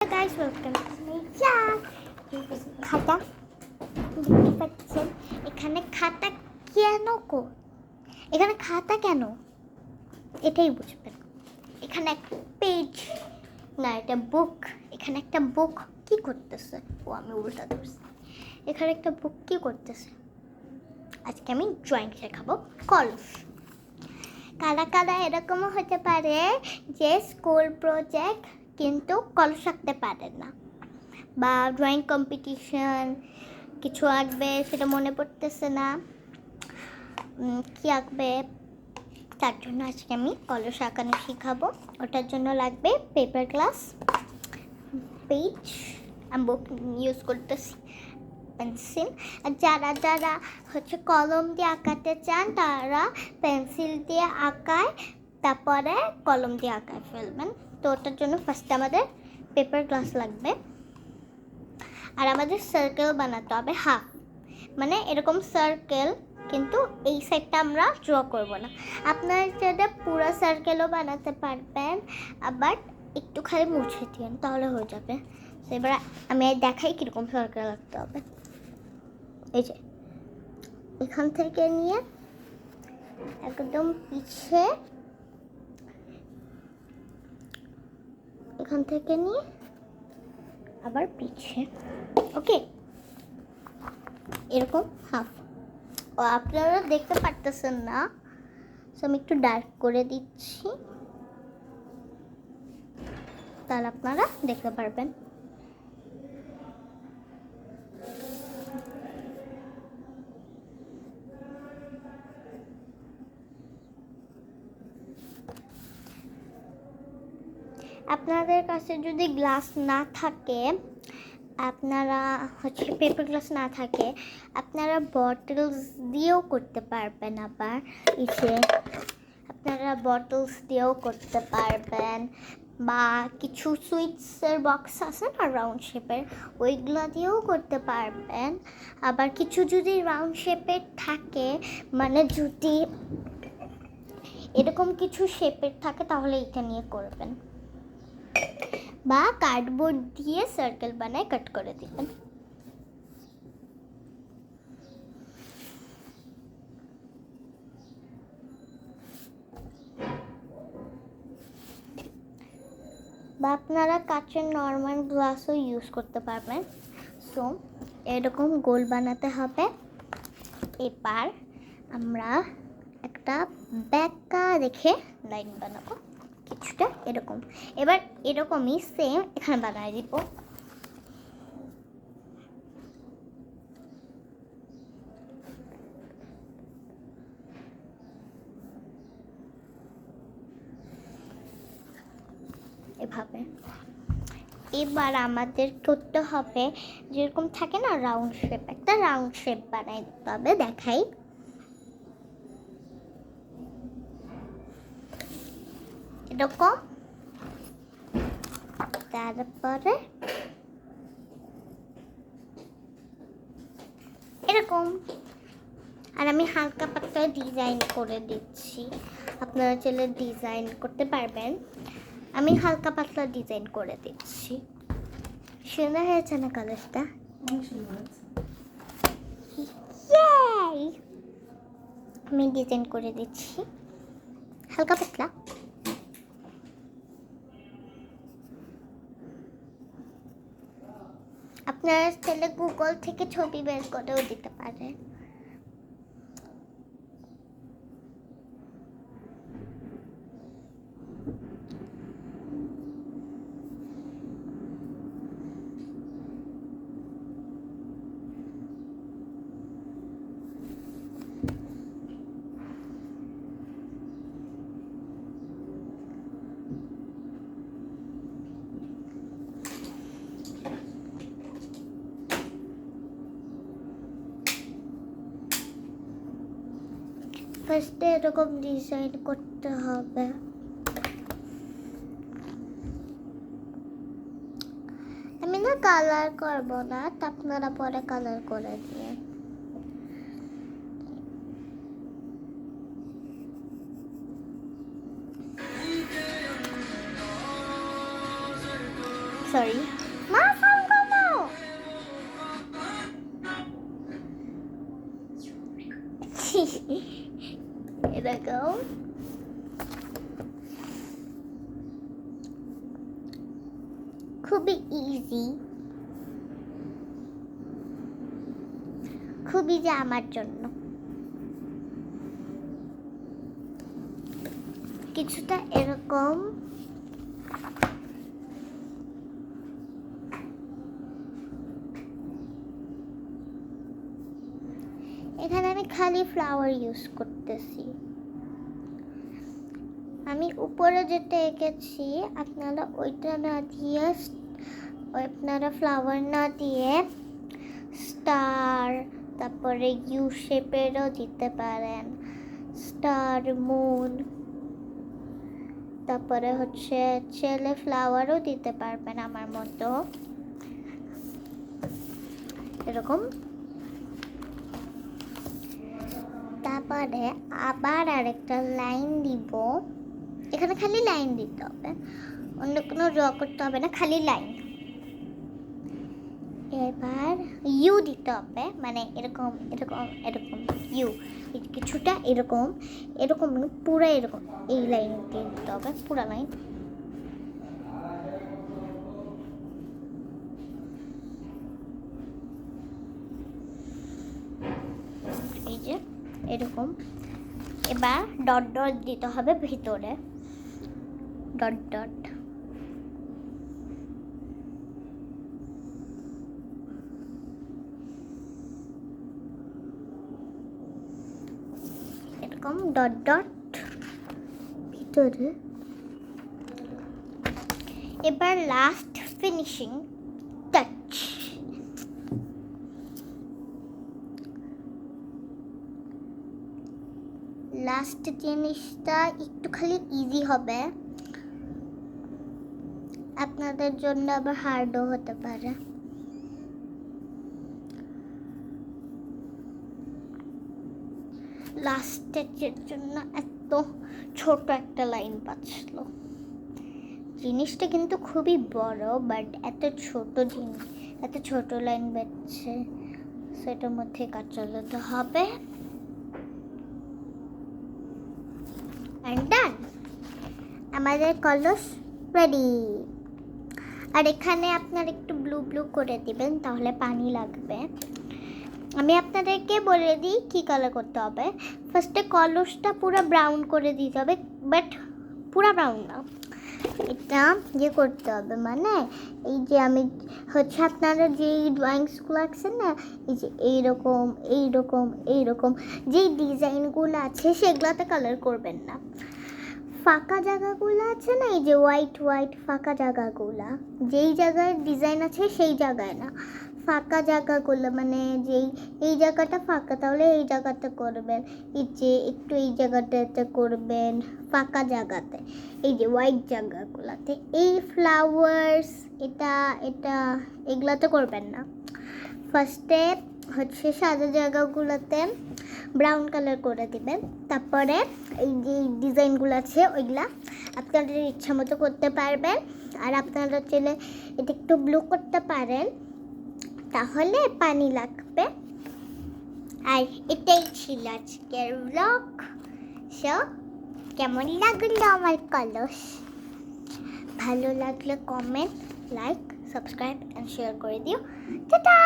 Hello guys, welcome to my vlog. খাতা দেখতে পাচ্ছেন এখানে খাতা কেন এখানে খাতা কেন এটাই বুঝবেন। এখানে একটা পেজ না, এটা বুক। এখানে একটা বুক কি করতেছে? ও আমি উল্টা ধরছি। এখানে একটা বুক কি করতেছে? আজকে আমি ড্রয়িং শেখাবো। কলস কারা কারা এরকমও হতে পারে যে স্কুল প্রজেক্ট কিন্তু কলস আঁকতে পারেন না, বা ড্রয়িং কম্পিটিশন কিছু আঁকবে সেটা মনে পড়তেছে না কি আঁকবে, তার জন্য আজকে আমি কলস আঁকানো শেখাবো। ওটার জন্য লাগবে পেপার গ্লাস, পেজ, আমি বুক ইউজ করতেছি, পেন্সিল। আর যারা যারা কলম দিয়ে আঁকাতে চান তারা পেন্সিল দিয়ে আঁকায়, তারপরে কলম দিয়ে আঁকায় ফেলবেন। তো ওটার জন্য ফার্স্টে আমাদের পেপার গ্লাস লাগবে। আর আমাদের সার্কেল বানাতে হবে হাফ, মানে এরকম সার্কেল, কিন্তু এই সাইডটা আমরা ড্র করব না। আপনারা যদি পুরো সার্কেলও বানাতে পারবেন, আবার একটু খালি মুছে দিন তাহলে হয়ে যাবে। তো এবার আমি দেখাই কীরকম সার্কেল আঁকতে হবে। এই যে এখান থেকে নিয়ে একদম পিছে, এখান থেকে নিয়ে আবার পিছে, ওকে, এরকম হাফ। ও আপনারা দেখতে পারতেছেন না, সো আমি একটু ডার্ক করে দিচ্ছি, তাহলে আপনারা দেখতে পারবেন। আপনাদের কাছে যদি গ্লাস না থাকে, আপনারা পেপার গ্লাস না থাকে, আপনারা বটলস দিয়েও করতে পারবেন। আবার আপনারা বটলস দিয়েও করতে পারবেন, বা কিছু সুইটসের বক্স আছে না রাউন্ড শেপের, ওইগুলো দিয়েও করতে পারবেন। আবার কিছু যদি রাউন্ড শেপের থাকে, মানে যদি এরকম কিছু শেপের থাকে, তাহলে এটা নিয়ে করবেন, বা কার্ডবোর্ড দিয়ে সার্কেল বানায় কাট করে দিবেন। বা আপনারা কাচের নর্মাল গ্লাসও ইউজ করতে পারবেন। সো এরকম গোল বানাতে হবে। এবার আমরা একটা ব্যাকা রেখে লাইন বানাবো কিছুটা এরকম। এবার এরকমই সেম এখানে বানাই দিব। এভাবে এবার আমাদের করতে হবে যেরকম থাকে না রাউন্ড শেপ, একটা রাউন্ড শেপ বানাই দিতে হবে। দেখাই, এরকম, তারপরে এরকম। আর আমি হালকা পাতলা ডিজাইন করে দিচ্ছি, আপনারা চাইলে ডিজাইন করতে পারবেন। আমি হালকা পাতলা ডিজাইন করে দিচ্ছি। সুন্দর হয়েছে না কালারটা? আমি ডিজাইন করে দিচ্ছি হালকা পাতলা। আপনারা চাইলে গুগল থেকে ছবি বের করেও দিতে পারেন। ফার্স্টে এরকম ডিজাইন করতে হবে। আমি না কালার করব না, আপনারা পরে কালার করে দিয়ে। সরি। খুবই ইজি, খুবই যে আমার জন্য কিছুটা এরকম। এখানে আমি খালি ফ্লাওয়ার ইউজ করতেছি। আমি উপরে যেটা এঁকেছি আপনারা ওইটা না দিয়ে, আপনারা ফ্লাওয়ার না দিয়ে স্টার, তারপরে ইউ শেপেরও দিতে পারেন, স্টার, মুন, তারপরে হচ্ছে ছেলে ফ্লাওয়ারও দিতে পারবেন আমার মতো এরকম। তারপরে আবার আরেকটা লাইন দিব, এখানে খালি লাইন দিতে হবে, অন্য কোনো ড্র করতে হবে না, খালি লাইন। এবার ইউ দিতে হবে, মানে এরকম এরকম এরকম ইউ, কিছুটা এরকম এরকম, পুরো এরকম এই লাইন দিয়ে দিতে হবে, পুরো লাইন। এই যে এরকম। এবার ডট ডট দিতে হবে ভিতরে, ডট ডট। এরকম ডট ডট ভিতরে। এবার লাস্ট ফিনিশিং টাচ। লাস্ট জিনিসটা একটু খালি ইজি হবে, আপনাদের জন্য আবার হার্ডও হতে পারে। লাস্টের জন্য এত ছোট একটা লাইন বাঁচলো, জিনিসটা কিন্তু খুবই বড়, বাট এত ছোট জিনিস, এত ছোট লাইন বাঁচছে, সেটার মধ্যে কাজ চালাতে হবে। ডান, আমাদের কলস রেডি। আর এখানে আপনারা একটু ব্লু ব্লু করে দিবেন, তাহলে পানি লাগবে। আমি আপনাদেরকে বলে দিই কী কালার করতে হবে। ফার্স্টে কলসটা পুরো ব্রাউন করে দিতে হবে, বাট পুরো ব্রাউন না, এটা ইয়ে করতে হবে, মানে এই যে আমি হচ্ছে আপনারা যেই ড্রয়িংসগুলো আঁকছেন না, এই যে এইরকম এইরকম এইরকম যেই ডিজাইনগুলো আছে সেগুলোতে কালার করবেন না। ফাঁকা জায়গাগুলো আছে না, এই যে হোয়াইট হোয়াইট ফাঁকা জায়গাগুলো, যেই জায়গায় ডিজাইন আছে সেই জায়গায় না, ফাঁকা জায়গাগুলো, মানে যেই এই জায়গাটা ফাঁকা, তাহলে এই জায়গাতে করবেন, এই যে একটু এই জায়গাটাতে করবেন ফাঁকা জায়গাতে, এই যে হোয়াইট জায়গাগুলোতে। এই ফ্লাওয়ার্স এটা এটা এগুলাতে করবেন না। ফার্স্টে হচ্ছে সাদা জায়গাগুলোতে ব্রাউন কালার করে দিবেন, তারপরে এই যে ডিজাইনগুলো আছে ওইগুলা আপনাদের ইচ্ছা মতো করতে পারবেন। আর আপনারা চাইলে এটা একটু ব্লু করতে পারেন, তাহলে পানি লাগবে। আর এটাই ছিল আজকের ব্লগ। সো কেমন লাগলো আমার কলস? ভালো লাগলে comment, like, subscribe and share করে দিও। টাটা।